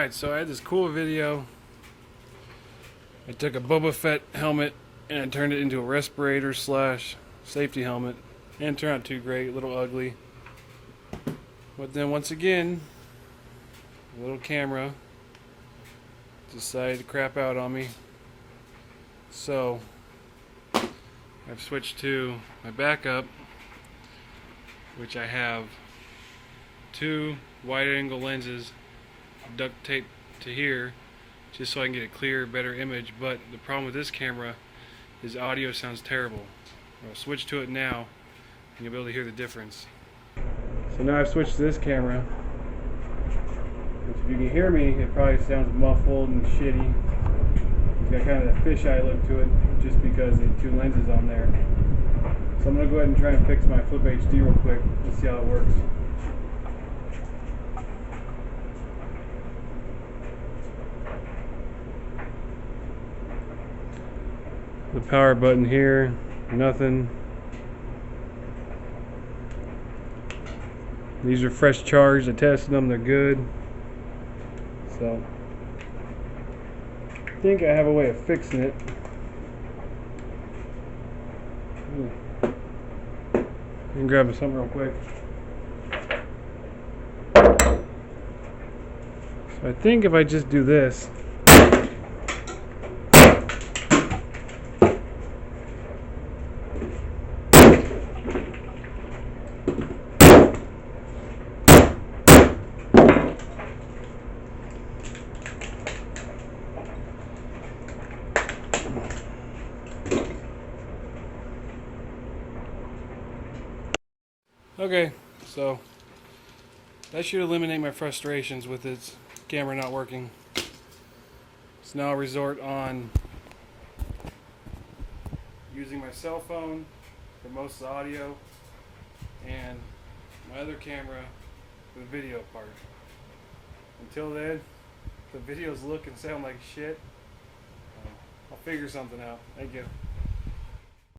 Alright, so I had this cool video. I took a Boba Fett helmet and I turned it into a respirator slash safety helmet. And it turned out too great, a little ugly. But then once again, a little camera decided to crap out on me. So I've switched to my backup, which I have two wide angle lenses duct taped to here just so I can get a clearer, better image. But the problem with this camera is audio sounds terrible. I'll switch to it now and you'll be able to hear the difference. So now I've switched to this camera, which if you can hear me, it probably sounds muffled and shitty. It's got kind of that fisheye look to it just because the two lenses on there. So I'm going to go ahead and try and fix my Flip HD real quick and see how it works. The power button here, nothing. These are fresh charged. I tested them, they're good. So I think I have a way of fixing it. I can grab something real quick. So I think if I just do this, okay, so that should eliminate my frustrations with its camera not working. So now I'll resort on using my cell phone for most of the audio and my other camera for the video part. Until then, the videos look and sound like shit. I'll figure something out. Thank you.